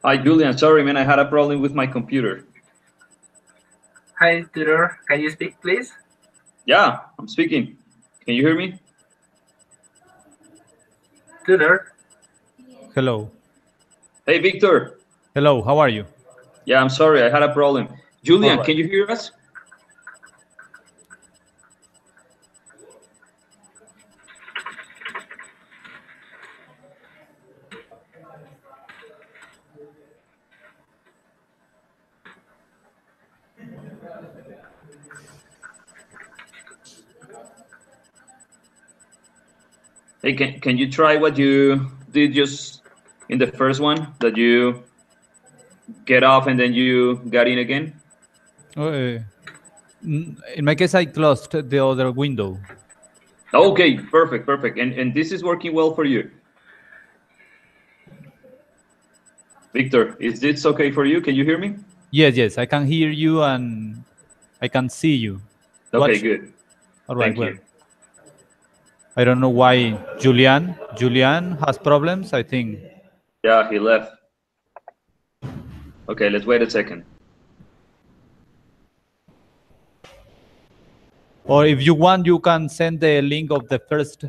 Hi, Julian. Sorry, man. I had a problem with my computer. Hi, tutor. Can you speak, please? Yeah, I'm speaking. Can you hear me? Tutor. Hello. Hey, Victor. Hello, how are you? Yeah, I'm sorry. I had a problem. All Julian, right. can you hear us? Hey, can you try what you did just in the first one, that you get off and then you got in again? In my case, I closed the other window. Okay, perfect, perfect. And this is working well for you. Victor, is this okay for you? Can you hear me? Yes, I can hear you and I can see you. Okay, Watch. good. All right, Thank well. you. I don't know why Julian has problems, I think. Yeah, he left. Okay, let's wait a second. Or if you want, you can send the link of the first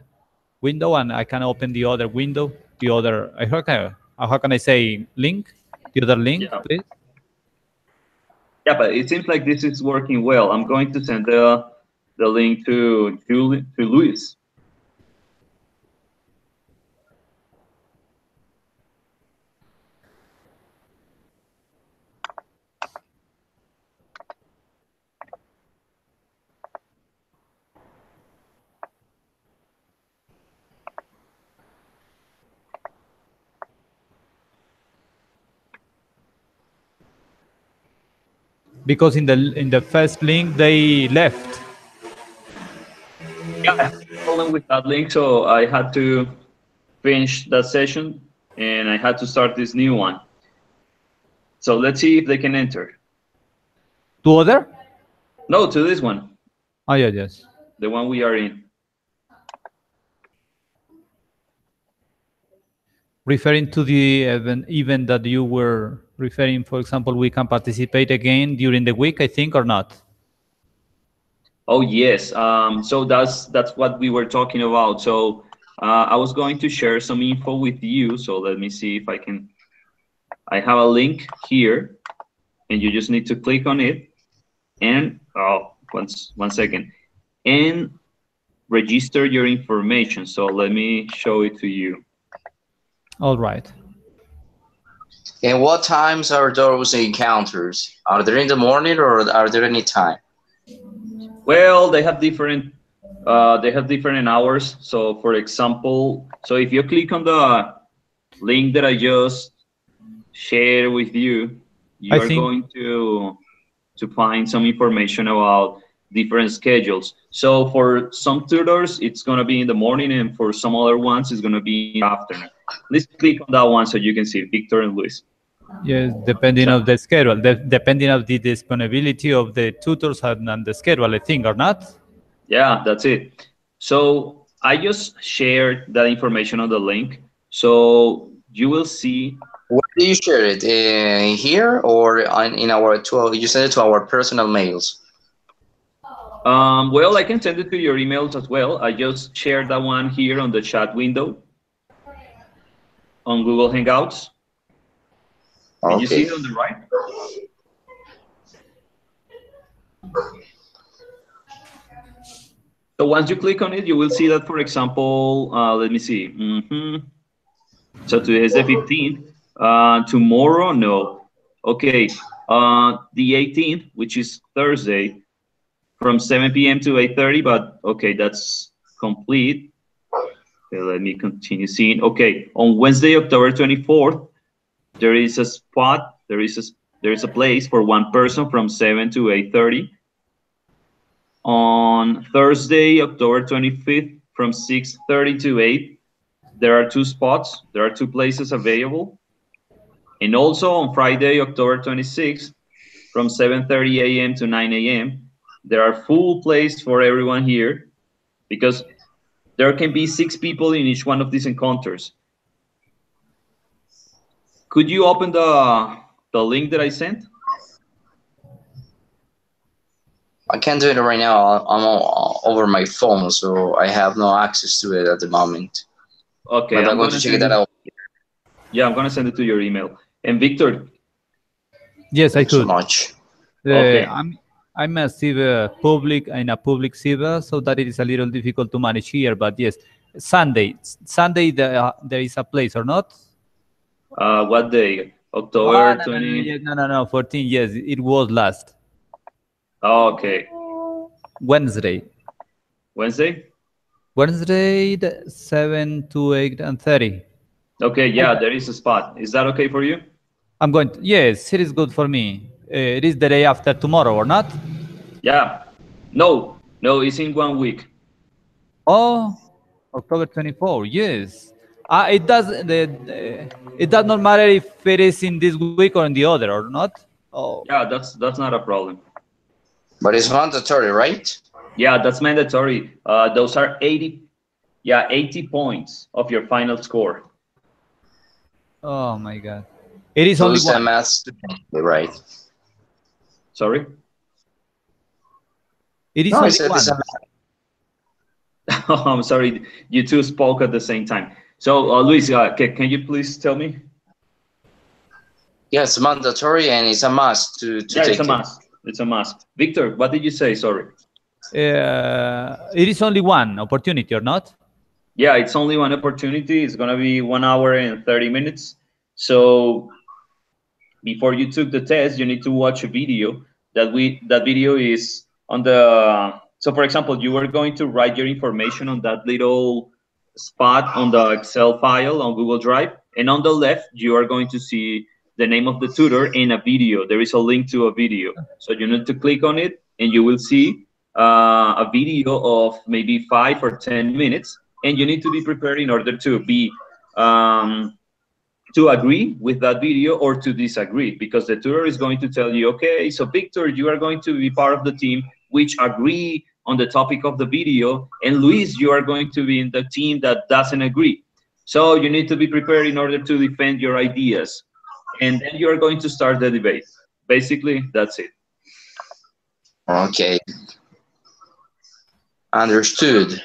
window and I can open the other window, the other, how can I say link? The other link, Yeah. please. Yeah, but it seems like this is working well. I'm going to send the link to Luis. Because in the first link they left. Yeah, I had a problem with that link, so I had to finish that session and I had to start this new one. So let's see if they can enter. To other? No, to this one, Oh, yes. the one we are in. Referring to the event that you were referring, for example, we can participate again during the week, I think, or not? Oh yes. So that's what we were talking about. So I was going to share some info with you. So let me see if I can. I have a link here, and you just need to click on it, and one second, and register your information. So let me show it to you. All right. And what times are those encounters? Are they in the morning or are there any time? Well, they have different hours. So for example, so if you click on the link that I just shared with you, you I are think, going to find some information about different schedules. So for some tutors, it's going to be in the morning, and for some other ones, it's going to be in the afternoon. Let's click on that one so you can see Victor and Luis. yes, depending So, of the schedule, depending of the disponibility of the tutors and the schedule, I think, or not? yeah, that's it. So I just shared that information on the link. So you will see. Where do you share it? Here or in our you send it to our personal mails? Well, I can send it to your emails as well. I just shared that one here on the chat window on Google Hangouts. Can you see Okay. it on the right? So once you click on it, you will see that, for example, let me see. So today is the 15th. Tomorrow, no. Okay. The 18th, which is Thursday, from 7 p.m. to 8:30. But okay, that's complete. Okay, let me continue seeing. Okay, on Wednesday, October 24th, there is a spot. There is a place for one person from 7 to 8:30. On Thursday, October 25th, from 6:30 to 8, there are two spots. There are two places available. And also on Friday, October 26th, from 7:30 a.m. to 9 a.m., there are full places for everyone here because there can be 6 people in each one of these encounters. Could you open the link that I sent? I can't do it right now. I'm over my phone, so I have no access to it at the moment. Okay, But I'm going to check that out. Yeah, I'm going to send it to your email. And Victor? Yes, I Thanks so could. much. Okay. I'm a civil public in a public civil, so that it is a little difficult to manage here. But yes, Sunday there is a place or not? What day? October 20? No, 14. Yes, it was last. Oh, okay. Wednesday. Wednesday? Wednesday, 7 to 8 and 30. Okay, yeah, there is a spot. Is that okay for you? I'm going to, yes, it is good for me. It is the day after tomorrow, or not? Yeah. No, it's in 1 week. Oh, October 24, yes. It does not matter if it is in this week or in the other, or not? Oh. Yeah, that's not a problem. But it's mandatory, right? Yeah, that's mandatory. Those are 80 points of your final score. Oh my God. It is So only it's one. a math student, right? Sorry? It is No, only one. Oh, I'm sorry. You two spoke at the same time. So, Luis, can you please tell me? Yeah, it's mandatory and it's a must to take it's a must. It's a must. Victor, what did you say? Sorry. It is only one opportunity, or not? Yeah, it's only one opportunity. It's going to be 1 hour and 30 minutes. So before you took the test, you need to watch a video. That video is on the, so for example, you are going to write your information on that little spot on the Excel file on Google Drive. And on the left, you are going to see the name of the tutor in a video. There is a link to a video. So you need to click on it and you will see a video of maybe 5 or 10 minutes. And you need to be prepared in order to be, to agree with that video or to disagree, because the tutor is going to tell you, okay, so Victor, you are going to be part of the team which agree on the topic of the video, and Luis, you are going to be in the team that doesn't agree. So you need to be prepared in order to defend your ideas, and then you are going to start the debate. Basically, that's it. Okay. Understood.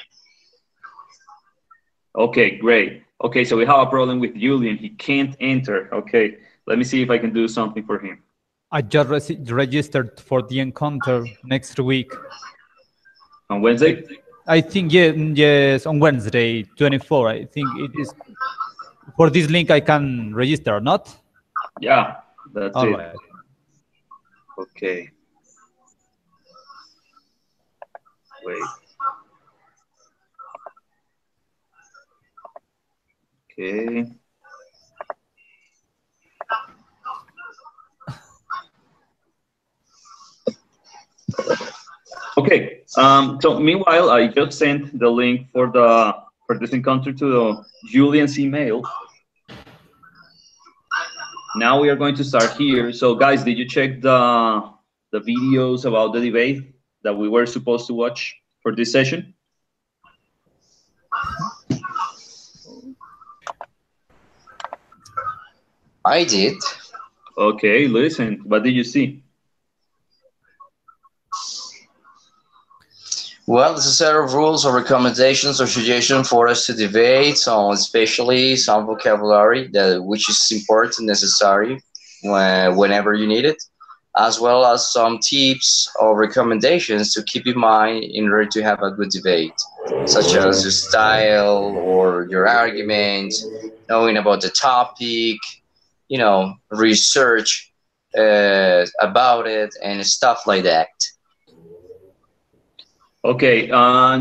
Okay, great. Okay, so we have a problem with Julian. He can't enter. Okay, let me see if I can do something for him. I just registered for the encounter next week. On Wednesday? I think, yes, on Wednesday, 24. I think it is. For this link, I can register, or not? Yeah, that's All it. right. Okay. Wait. Okay. Okay. So meanwhile, I just sent the link for this encounter to Julian's email. Now we are going to start here. So guys, did you check the videos about the debate that we were supposed to watch for this session? I did. Okay, listen, what did you see? Well, there's a set of rules or recommendations or suggestions for us to debate on, especially some vocabulary which is important, necessary whenever you need it, as well as some tips or recommendations to keep in mind in order to have a good debate, such as your style or your argument, knowing about the topic, you know, research about it and stuff like that. Okay,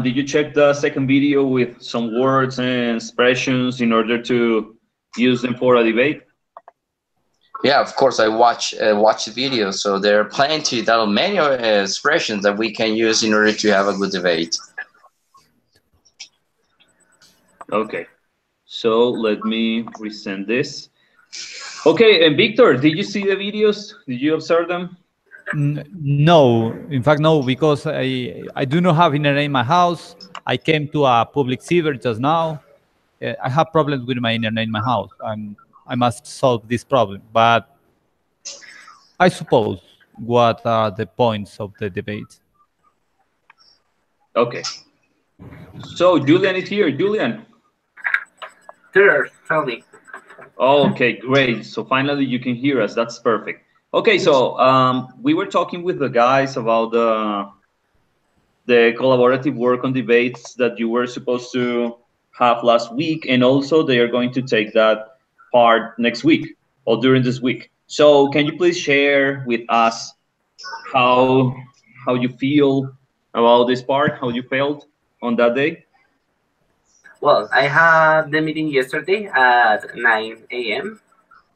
did you check the second video with some words and expressions in order to use them for a debate? Yeah, of course, I watch the video, so there are many expressions that we can use in order to have a good debate. Okay, so let me resend this. Okay, and Victor, did you see the videos? Did you observe them? No, in fact, no, because I do not have internet in my house. I came to a public server just now. I have problems with my internet in my house. I must solve this problem. But I suppose, what are the points of the debate? Okay. So Julian is here. Julian. Sure, tell me. Okay, great. So finally you can hear us. That's perfect. Okay, so we were talking with the guys about the collaborative work on debates that you were supposed to have last week, and also they are going to take that part next week or during this week. So can you please share with us how you feel about this part, how you felt on that day? Well, I had the meeting yesterday at 9 a.m.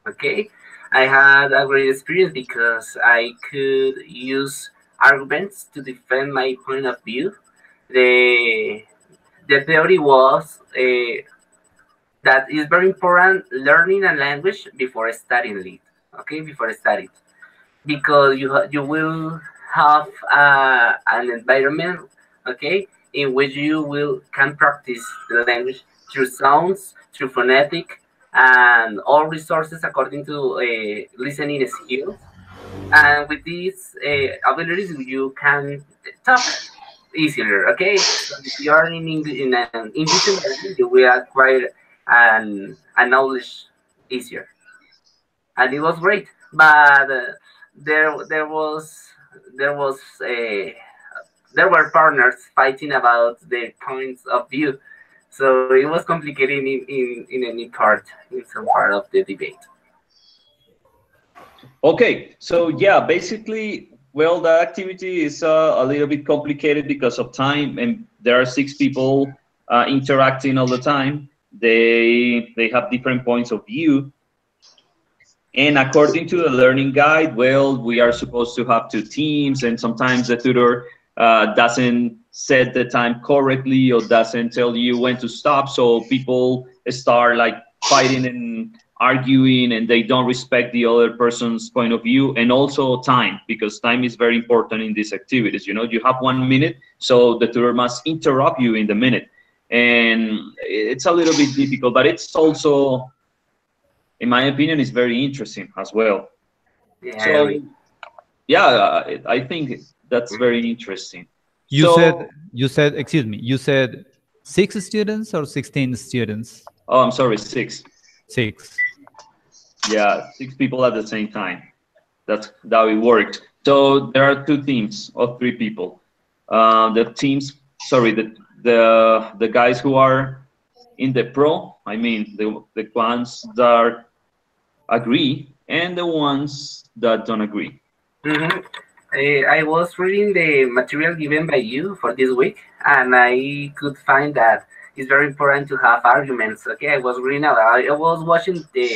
Okay, I had a great experience because I could use arguments to defend my point of view. The the theory was that it's very important learning a language before studying it. Okay, before studying, because you will have an environment, okay, in which you will can practice the language through sounds, through phonetic, and all resources according to listening skills. And with these abilities, you can talk easier. Okay, so if you are in in an English environment, you will acquire a knowledge easier, and it was great. But there was a there were partners fighting about their points of view, so it was complicated in any part, in some part of the debate. Okay, so yeah, basically, well, the activity is a little bit complicated because of time, and there are 6 people interacting all the time. They have different points of view, and according to the learning guide, well, we are supposed to have 2 teams, and sometimes the tutor doesn't set the time correctly or doesn't tell you when to stop, so people start like fighting and arguing, and they don't respect the other person's point of view. And also time, because time is very important in these activities. You know, you have 1 minute, so the tutor must interrupt you in the minute, and it's a little bit difficult, but it's also, in my opinion, is very interesting as well. Yeah, So yeah, I think that's very interesting. You said, excuse me, you said 6 students or 16 students? Oh, I'm sorry, 6. 6. Yeah, 6 people at the same time. That's how it worked. So there are 2 teams of 3 people. The teams, sorry, the guys who are in the pro, I mean the ones that agree and the ones that don't agree. Mm-hmm. I was reading the material given by you for this week, and I could find that it's very important to have arguments. Okay, I was reading I was watching the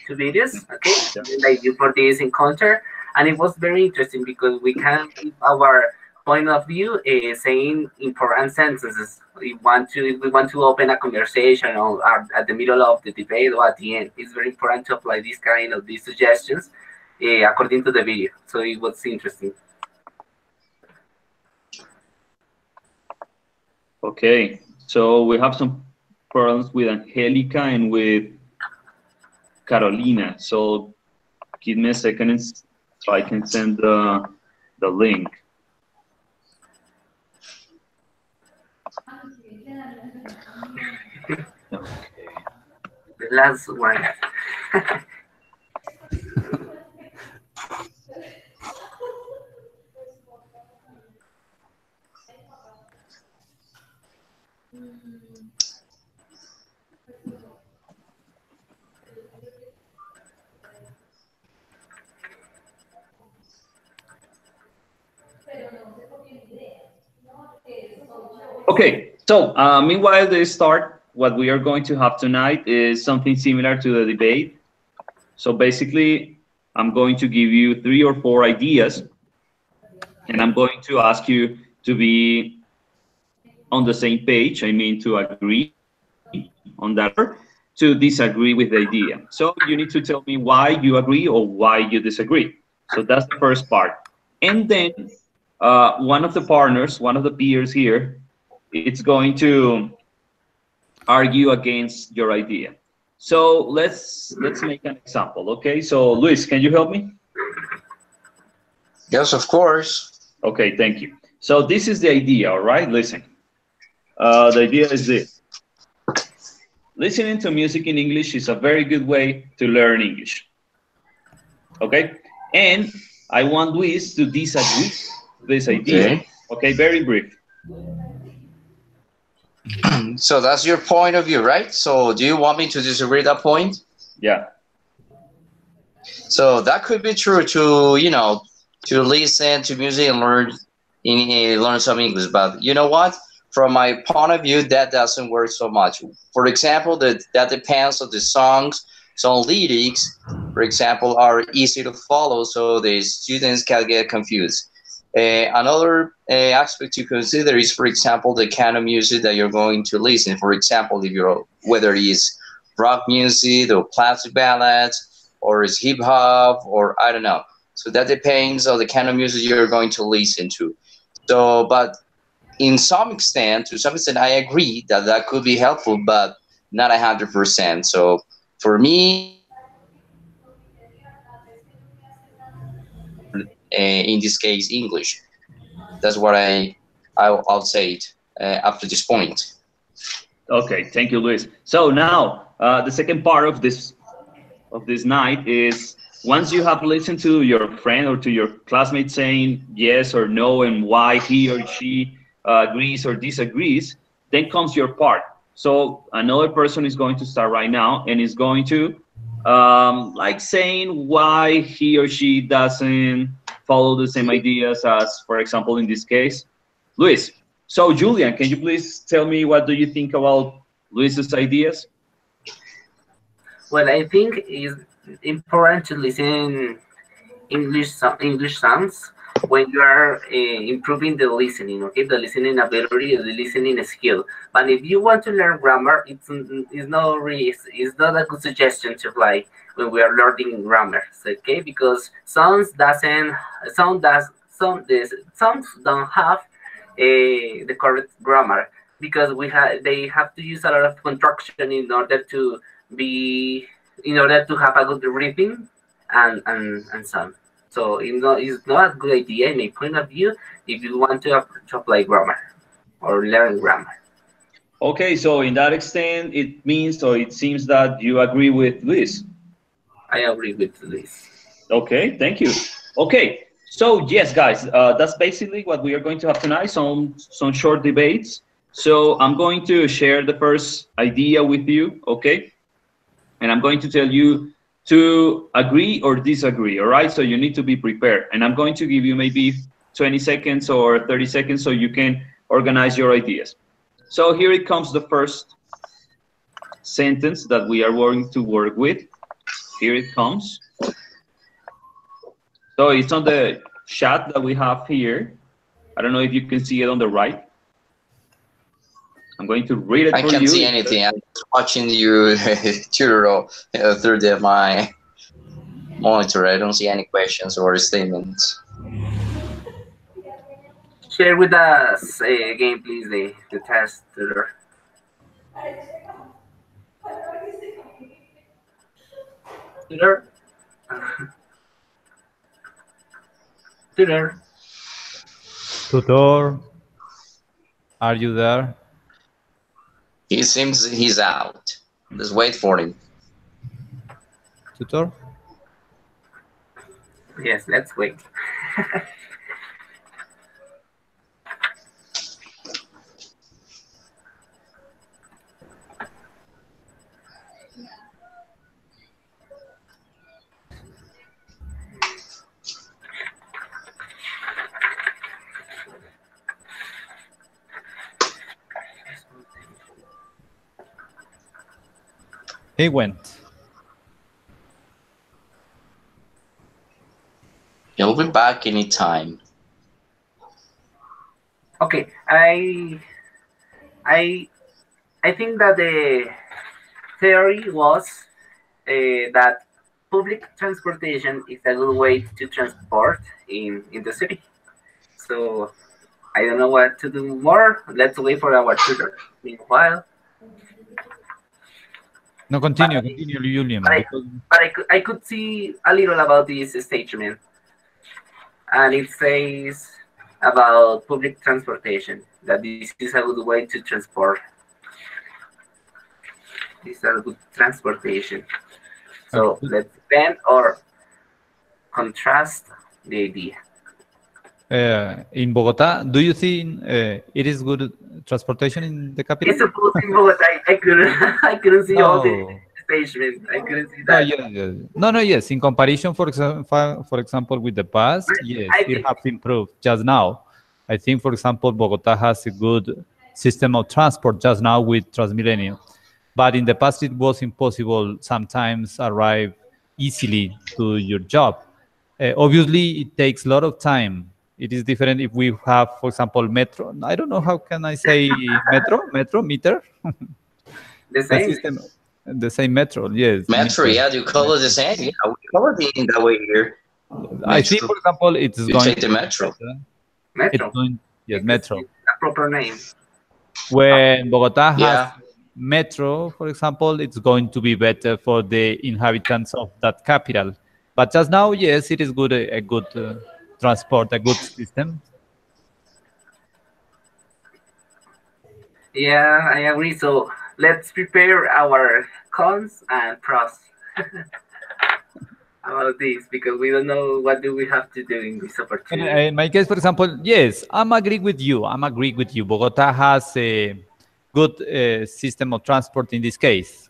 2 videos, okay, Yeah. like you for this encounter, and it was very interesting because we can give our point of view, saying important sentences. If we want to open a conversation or at the middle of the debate or at the end, it's very important to apply this kind of these suggestions according to the video. So it was interesting. Okay, so we have some problems with Angelica and with Carolina. So give me a second so I can send the link. Okay. The last one. Okay, so meanwhile they start, what we are going to have tonight is something similar to the debate. So basically, I'm going to give you 3 or 4 ideas, and I'm going to ask you to be on the same page. I mean, to agree on that, or to disagree with the idea. So you need to tell me why you agree or why you disagree. So that's the first part. And then one of the partners, one of the peers here, it's going to argue against your idea. So let's make an example. Okay. So Luis, can you help me? Yes, of course. Okay. Thank you. So this is the idea. All right. Listen. The idea is this. Listening to music in English is a very good way to learn English. Okay? And I want Luis to disagree with this idea. Okay. Okay, very brief. So that's your point of view, right? So do you want me to disagree that point? Yeah. So that could be true to, to listen to music and learn some English. But you know what? From my point of view, that doesn't work so much. For example, that depends on the songs. Some lyrics, for example, are easy to follow, so the students can get confused. Another aspect to consider is, for example, the kind of music that you're going to listen. For example, if you're whether it's rock music or classic ballads or it's hip hop or I don't know. So that depends on the kind of music you're going to listen to. So, but to some extent, I agree that that could be helpful, but not 100%. So for me, in this case, English. That's what I'll say it after this point. Okay, thank you, Luis. So now the second part of this night is once you have listened to your friend or to your classmate saying yes or no and why he or she agrees or disagrees, then comes your part. So another person is going to start right now and is going to like saying why he or she doesn't follow the same ideas as, for example, in this case, Luis. So Julian, can you please tell me what do you think about Luis's ideas? Well, I think it's important to listen English songs when you are improving the listening, okay, the listening ability, the listening skill. But if you want to learn grammar, it's not a good suggestion to apply when we are learning grammar, okay? Because songs don't have the correct grammar because they have to use a lot of contraction in order to have a good rhythm and so on. So it's not a good idea in my point of view if you want to apply grammar or learn grammar. Okay, so in that extent, it means or it seems that you agree with Luis. I agree with this. Okay, thank you. Okay, so yes, guys, that's basically what we are going to have tonight. Some short debates. So I'm going to share the first idea with you. Okay, and I'm going to tell you to agree or disagree. All right, so you need to be prepared. And I'm going to give you maybe 20 seconds or 30 seconds so you can organize your ideas. So here it comes the first sentence that we are going to work with. Here it comes. So it's on the chat that we have here. I don't know if you can see it on the right. I'm going to read it for you. I can't see anything. I'm just watching you tutorial through my monitor. I don't see any questions or statements. Share with us again, please, the test tutor. Tutor? Tutor? Tutor, are you there? He seems he's out. Let's wait for him. Tutor? Yes, let's wait. He went. He'll be back anytime. Okay, I think that the theory was that public transportation is a good way to transport in the city. So I don't know what to do more. Let's wait for our tutor. Meanwhile, No, continue, Julian. I could see a little about this statement, and it says about public transportation that this is a good way to transport. This is a good transportation. So let's depend or contrast the idea. In Bogota, do you think it is good transportation in the capital? It's supposed in Bogota. I couldn't see all the statements. I couldn't see that. Yes. In comparison, for example, with the past, yes, it has improved. Just now, I think, for example, Bogota has a good system of transport just now with Transmilenio. But in the past, it was impossible sometimes arrive easily to your job. Obviously, it takes a lot of time. It is different if we have, for example, metro. I don't know how can I say meter. The same. The same metro, yes. Metro, yeah, you call it the same. Yeah, we call it in that way here. I think, for example, it's you going take the metro. Metro. Metro. It's a proper name. When Bogota has metro, for example, it's going to be better for the inhabitants of that capital. But just now, yes, it is good, a good transport, a good system. Yeah, I agree. So let's prepare our cons and pros about this, because we don't know what do we have to do in this opportunity. In my case, for example, yes, I'm agree with you. Bogota has a good system of transport in this case.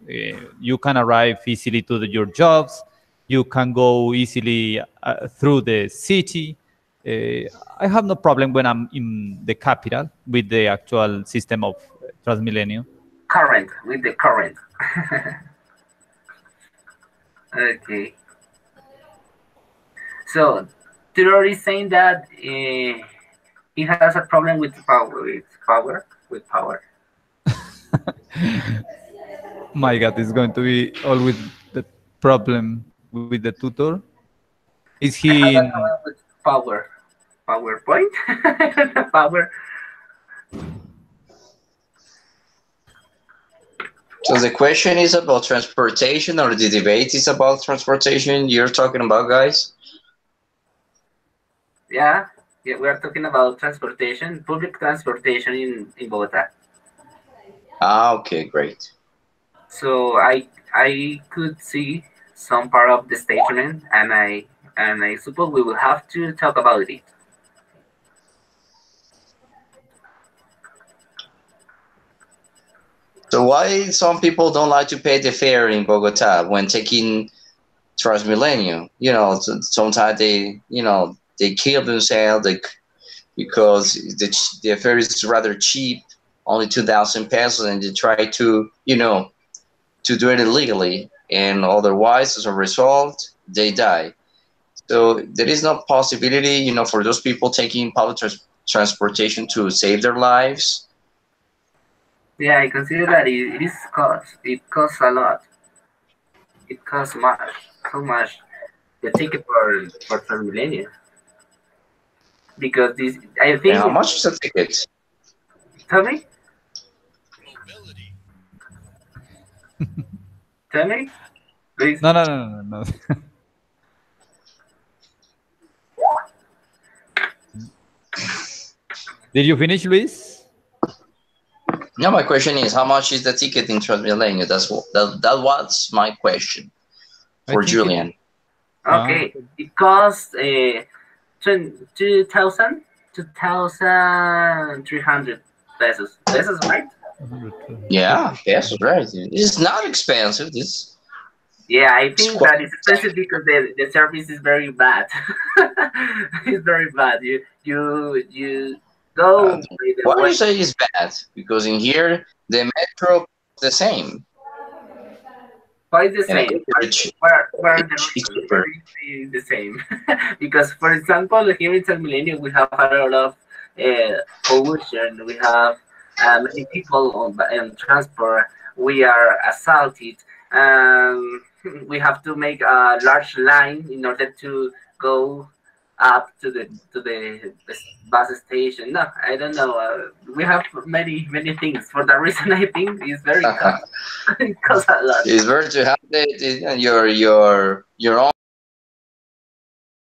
You can arrive easily to your jobs. You can go easily through the city. I have no problem when I'm in the capital with the actual system of Transmilenio. With the current. Okay. So, Tudor is saying that he has a problem with power. My God, it's going to be always the problem with the tutor. Is he in with PowerPoint? Power. So the question is about transportation, or the debate is about transportation you're talking about, guys? Yeah, we are talking about transportation, public transportation in Bogota. Okay, great. So I could see some part of the statement, and I suppose we will have to talk about it. So why some people don't like to pay the fare in Bogota when taking Transmilenio? You know, sometimes they kill themselves because the fare is rather cheap, only 2,000 pesos, and they try to to do it illegally, and otherwise, as a result, they die. So there is no possibility, for those people taking public transportation to save their lives. Yeah, I consider that it is cost. It costs a lot. It costs so much. The ticket for Transmilenio, because this, I think. And how much is a ticket? Tell me. Tell me, please. No. Did you finish, Luis? No, my question is, how much is the ticket in Transmilenio? That was my question for Julian. Okay, it costs 2,300 pesos. Pesos, right? Yeah, pesos, right. It's not expensive. Yeah, I think that it's expensive because the service is very bad. It's very bad. You go. Why do you say it's bad? Because in here the metro is the same. Why is the same? Where the is the same? Because, for example, here in Transmilenio we have a lot of pollution. We have many people on transport. We are assaulted. We have to make a large line in order to go up to the bus station. No, I don't know. We have many things. For that reason, I think it's very tough. It costs a lot. It's better to have your own